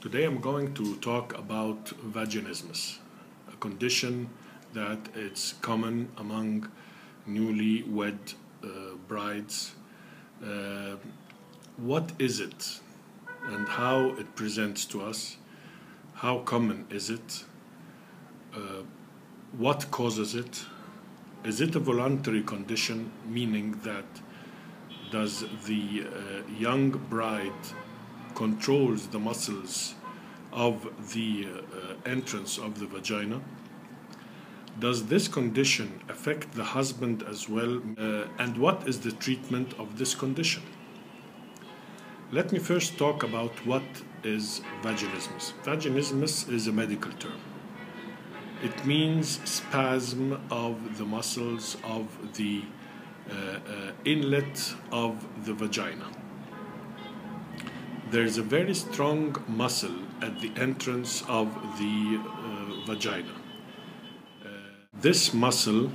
Today I'm going to talk about vaginismus, a condition that it's common among newly-wed brides. What is it and how it presents to us? How common is it? What causes it? Is it a voluntary condition, meaning that does the young bride controls the muscles of the entrance of the vagina? Does this condition affect the husband as well? And what is the treatment of this condition? Let me first talk about what is vaginismus. Vaginismus is a medical term. It means spasm of the muscles of the inlet of the vagina. There's a very strong muscle at the entrance of the vagina. This muscle,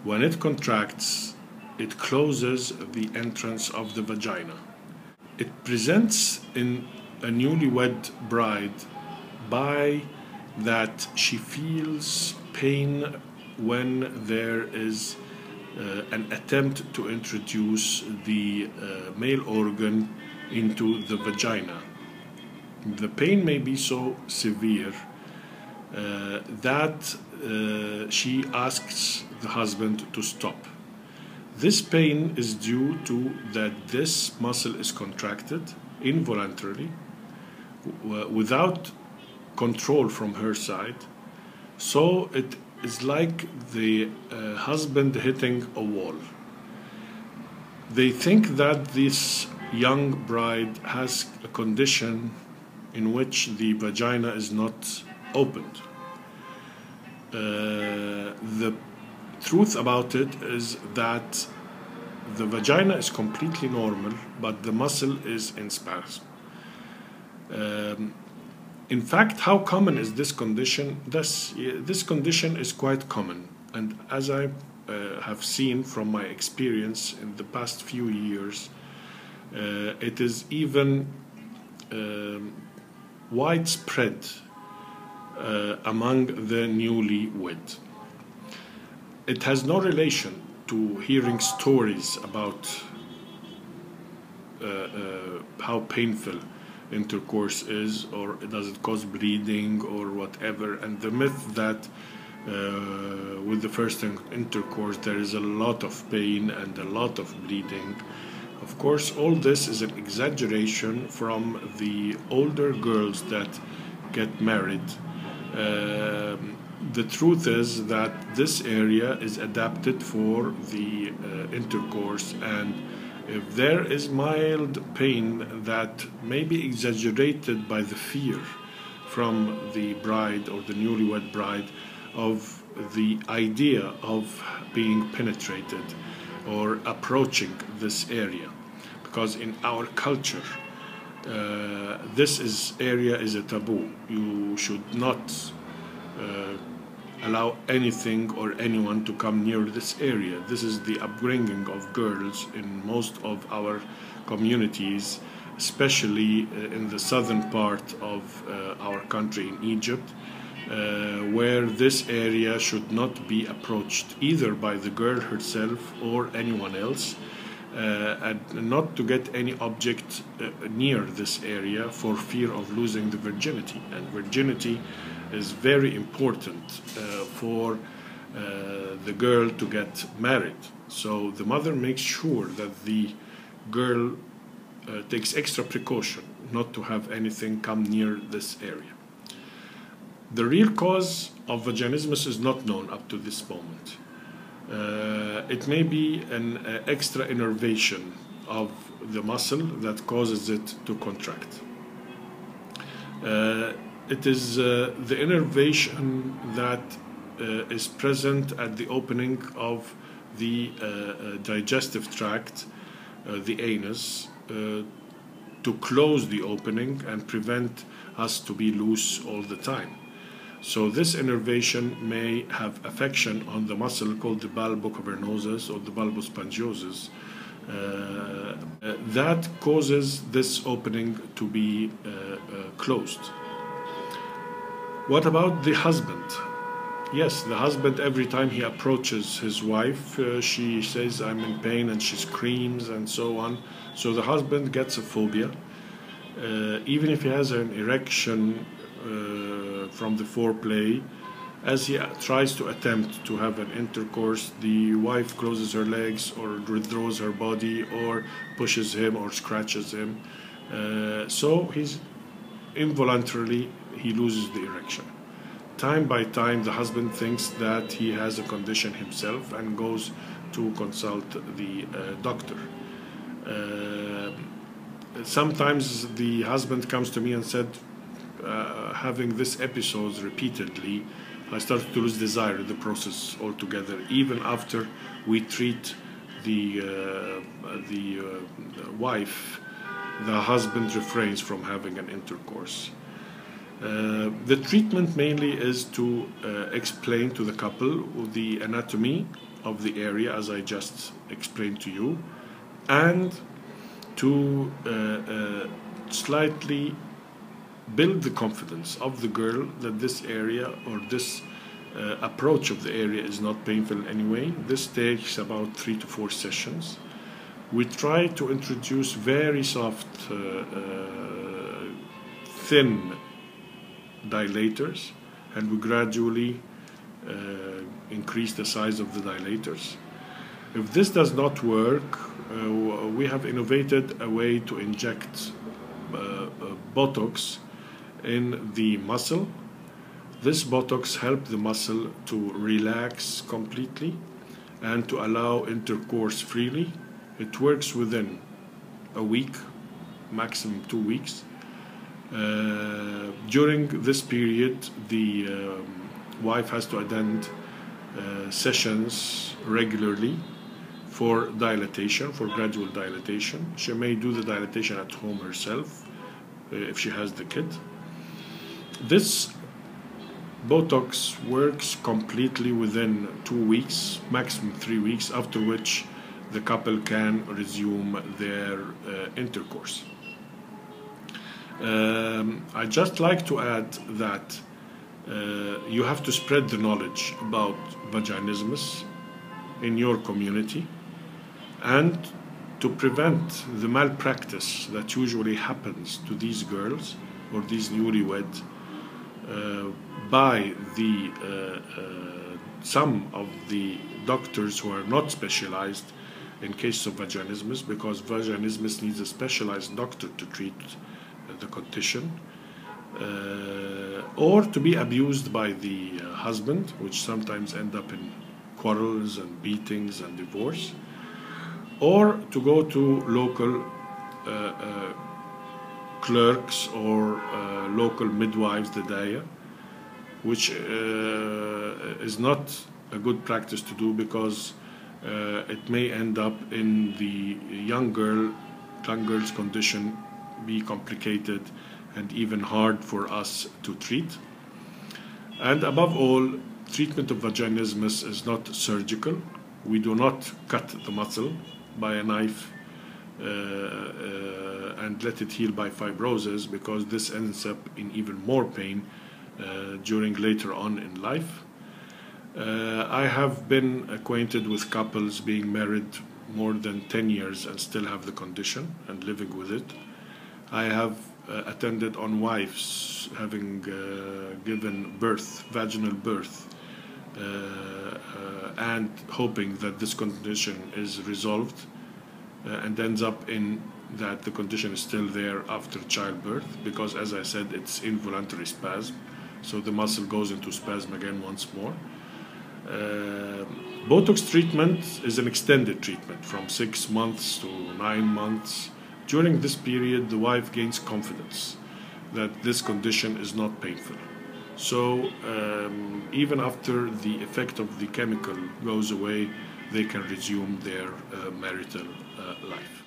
when it contracts, it closes the entrance of the vagina. It presents in a newlywed bride by that she feels pain when there is an attempt to introduce the male organ into the vagina. The pain may be so severe that she asks the husband to stop. This pain is due to that this muscle is contracted involuntarily without control from her side, so it is like the husband hitting a wall. They think that this young bride has a condition in which the vagina is not opened. The truth about it is that the vagina is completely normal, but the muscle is in spasm. In fact, how common is this condition? This condition is quite common, and as I have seen from my experience in the past few years, it is even widespread among the newlywed. It has no relation to hearing stories about how painful intercourse is, or does it cause bleeding or whatever, and the myth that with the first intercourse there is a lot of pain and a lot of bleeding. Of course, all this is an exaggeration from the older girls that get married. The truth is that this area is adapted for the intercourse, and if there is mild pain that may be exaggerated by the fear from the bride or the newlywed bride of the idea of being penetrated or approaching this area, because in our culture this area is a taboo. You should not allow anything or anyone to come near this area. This is the upbringing of girls in most of our communities, especially in the southern part of our country, in Egypt, where this area should not be approached either by the girl herself or anyone else, and not to get any object near this area for fear of losing the virginity. And virginity is very important for the girl to get married. So the mother makes sure that the girl takes extra precaution not to have anything come near this area. The real cause of vaginismus is not known up to this moment. It may be an extra innervation of the muscle that causes it to contract. It is the innervation that is present at the opening of the digestive tract, the anus, to close the opening and prevent us to be loose all the time. So this innervation may have affection on the muscle called the bulbocavernosus or the bulbospongiosus, that causes this opening to be closed. What about the husband? Yes, the husband, every time he approaches his wife, she says, "I'm in pain," and she screams and so on. So the husband gets a phobia. Even if he has an erection from the foreplay, as he tries to attempt to have an intercourse, the wife closes her legs or withdraws her body or pushes him or scratches him. So he's involuntarily, he loses the erection. Time by time, the husband thinks that he has a condition himself and goes to consult the doctor. Sometimes the husband comes to me and said, having this episodes repeatedly, I started to lose desire in the process altogether. Even after we treat the wife, the husband refrains from having an intercourse. The treatment mainly is to explain to the couple the anatomy of the area, as I just explained to you, and to slightly build the confidence of the girl that this area or this approach of the area is not painful anyway. This takes about 3 to 4 sessions. We try to introduce very soft, thin dilators, and we gradually increase the size of the dilators. If this does not work, we have innovated a way to inject Botox in the muscle. This Botox helps the muscle to relax completely and to allow intercourse freely. It works within a week, maximum 2 weeks. During this period, the wife has to attend sessions regularly for dilatation, for gradual dilatation. She may do the dilatation at home herself if she has the kit. This Botox works completely within 2 weeks, maximum 3 weeks, after which the couple can resume their intercourse. I'd just like to add that you have to spread the knowledge about vaginismus in your community and to prevent the malpractice that usually happens to these girls or these newlywed by the some of the doctors who are not specialized in cases of vaginismus, because vaginismus needs a specialized doctor to treat the condition, or to be abused by the husband, which sometimes end up in quarrels and beatings and divorce, or to go to local clerks or local midwives, the daya, which is not a good practice to do, because it may end up in the young girl's condition be complicated and even hard for us to treat. And above all, treatment of vaginismus is not surgical. We do not cut the muscle by a knife and let it heal by fibrosis, because this ends up in even more pain during later on in life. I have been acquainted with couples being married more than 10 years and still have the condition and living with it. I have attended on wives having given birth, vaginal birth, and hoping that this condition is resolved, and ends up in that the condition is still there after childbirth, because, as I said, it's involuntary spasm, so the muscle goes into spasm again once more. Botox treatment is an extended treatment from 6 months to 9 months. During this period, the wife gains confidence that this condition is not painful. So even after the effect of the chemical goes away, they can resume their marital life.